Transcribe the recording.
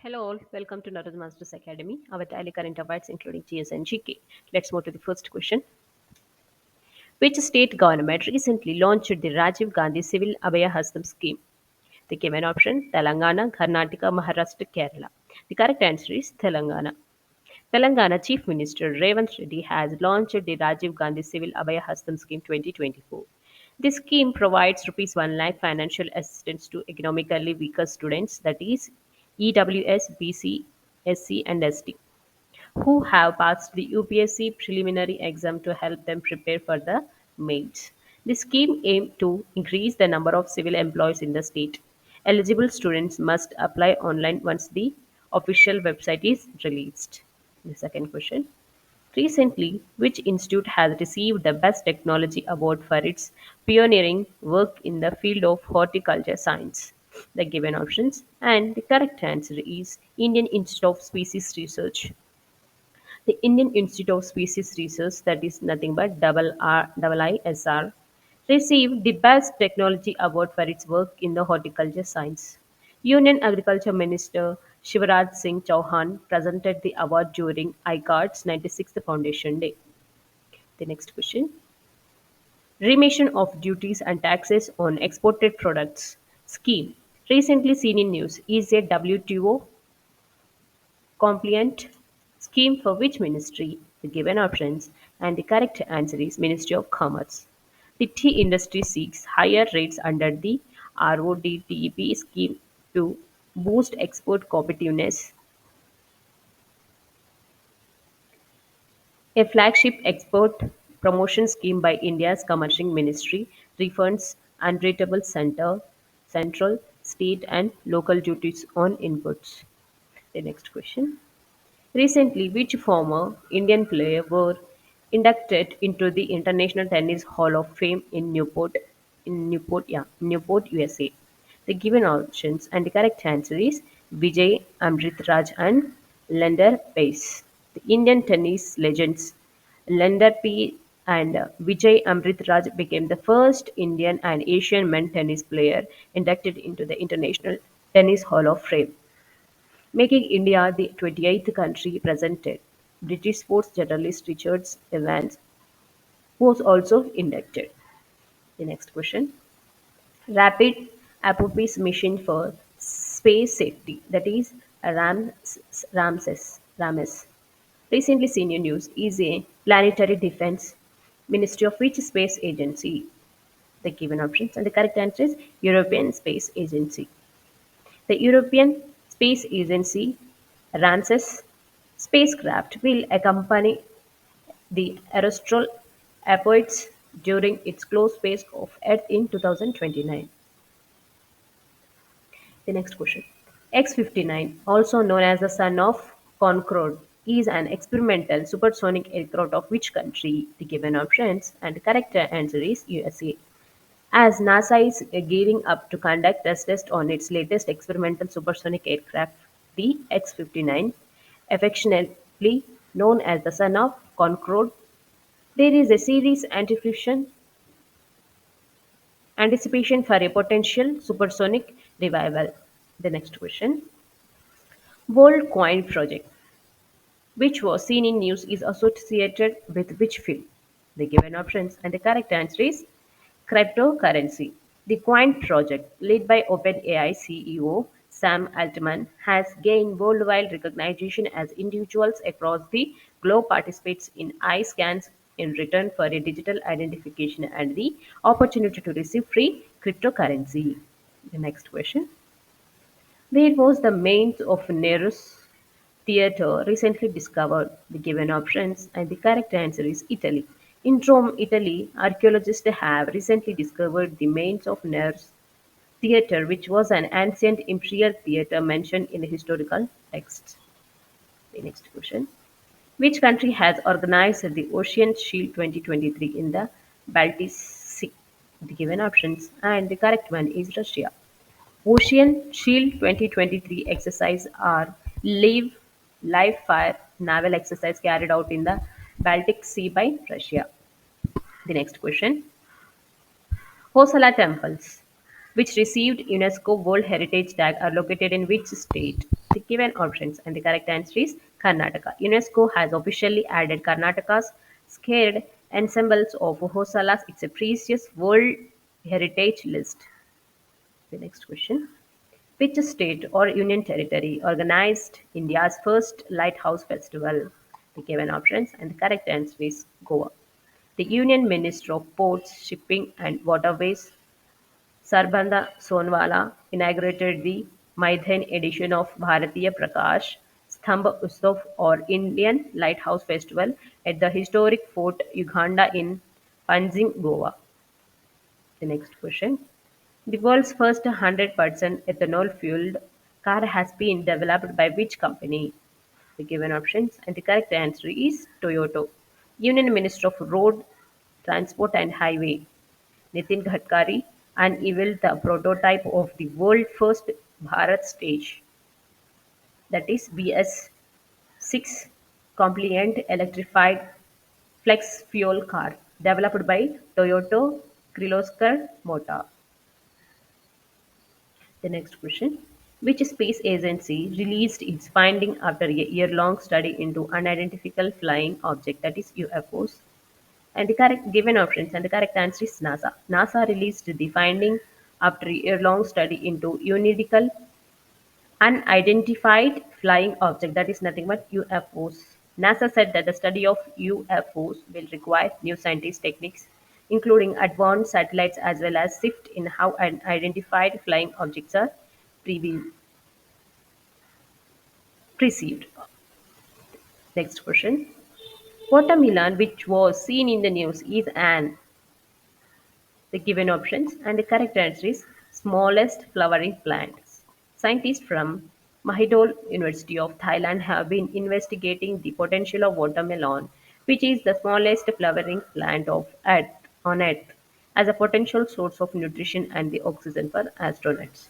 Hello all, welcome to Narad Masters Academy, our daily current affairs including GS and GK. Let's move to the first question. Which state government recently launched the Rajiv Gandhi Civil Abhaya Hastam scheme? The given option Telangana, Karnataka, Maharashtra, Kerala. The correct answer is Telangana. Telangana Chief Minister Revant Reddy has launched the Rajiv Gandhi Civil Abhaya Hastam Scheme 2024. This scheme provides Rs 1 lakh financial assistance to economically weaker students, that is, EWS, BC, SC, and ST, who have passed the UPSC preliminary exam to help them prepare for the mains. The scheme aimed to increase the number of civil employees in the state. Eligible students must apply online once the official website is released. The second question. Recently, which institute has received the Best Technology Award for its pioneering work in the field of horticulture science? The given options, and the correct answer is Indian Institute of Species Research. The Indian Institute of Species Research, that is nothing but IISR, received the Best Technology Award for its work in the horticulture science. Union Agriculture Minister Shivraj Singh Chauhan presented the award during ICARD's 96th Foundation Day. The next question. Remission of duties and taxes on exported products scheme, recently seen in news, is a WTO compliant scheme for which ministry? The given options, and the correct answer is Ministry of Commerce. The tea industry seeks higher rates under the RODTEP scheme to boost export competitiveness. A flagship export promotion scheme by India's Commerce Ministry refunds unrateable central, state, and local duties on inputs. The next question. Recently, which former Indian player were inducted into the International Tennis Hall of Fame in Newport, USA? The given options, and the correct answer is Vijay Amritraj and Lender Pace. The Indian tennis legends Lender P and Vijay Amritraj became the first Indian and Asian men tennis player inducted into the International Tennis Hall of Fame, making India the 28th country presented. British sports journalist Richard Evans was also inducted. The next question. Rapid Apopis mission for space safety, that is RAMSES, recently seen in news, is a planetary defense ministry of which space agency? The given options, and the correct answer is European Space Agency. The European Space Agency Ramses spacecraft will accompany the aerosol Apoids during its close space of Earth in 2029. The next question. X-59, also known as the son of Concorde, is an experimental supersonic aircraft of which country? The given options, and the correct answer is USA. As NASA is gearing up to conduct a test on its latest experimental supersonic aircraft, the X-59, affectionately known as the son of Concorde, there is a serious anticipation for a potential supersonic revival. The next question. World Coin Project, which was seen in news, is associated with which field? The given options, and the correct answer is cryptocurrency. The Coin project, led by OpenAI CEO Sam Altman, has gained worldwide recognition as individuals across the globe participates in eye scans in return for a digital identification and the opportunity to receive free cryptocurrency. The next question. Where was the mains of Nero's theatre recently discovered? The given options, and the correct answer is Italy. In Rome, Italy, archaeologists have recently discovered the mains of Nero's theatre, which was an ancient imperial theatre mentioned in the historical texts. The next question. Which country has organized the Ocean Shield 2023 in the Baltic Sea? The given options, and the correct one is Russia. Ocean Shield 2023 exercise are live fire naval exercise carried out in the Baltic Sea by Russia. The next question. Hosala temples, which received UNESCO World Heritage Tag, are located in which state? The given options and the correct answer is Karnataka. UNESCO has officially added Karnataka's scared ensembles of Hosalas. It's a precious World Heritage List. The next question. Which state or union territory organized India's first Lighthouse Festival? The given options and the correct answer is Goa. The Union Minister of Ports, Shipping and Waterways, Sarbanda Sonwala, inaugurated the Maithan edition of Bharatiya Prakash Stambha Utsav or Indian Lighthouse Festival at the historic Fort Uganda in Panjim, Goa. The next question. The world's first 100% ethanol-fueled car has been developed by which company? The given options and the correct answer is Toyota. Union Minister of Road Transport and Highway Nitin Gadkari unveiled the prototype of the world's first Bharat stage, that is BS6 compliant electrified flex fuel car developed by Toyota Kirloskar Motor. The next question. Which space agency released its finding after a year-long study into unidentified flying object, that is UFOs? And the correct given options and the correct answer is NASA. NASA released the finding after a year-long study into unidentified unidentified flying object, that is nothing but UFOs. NASA said that the study of UFOs will require new scientific techniques, including advanced satellites as well as shift in how unidentified flying objects are previ- perceived. Next question. Watermelon, which was seen in the news, is an the given options and the correct answer is smallest flowering plant. Scientists from Mahidol University of Thailand have been investigating the potential of watermelon, which is the smallest flowering plant on Earth, as a potential source of nutrition and the oxygen for astronauts.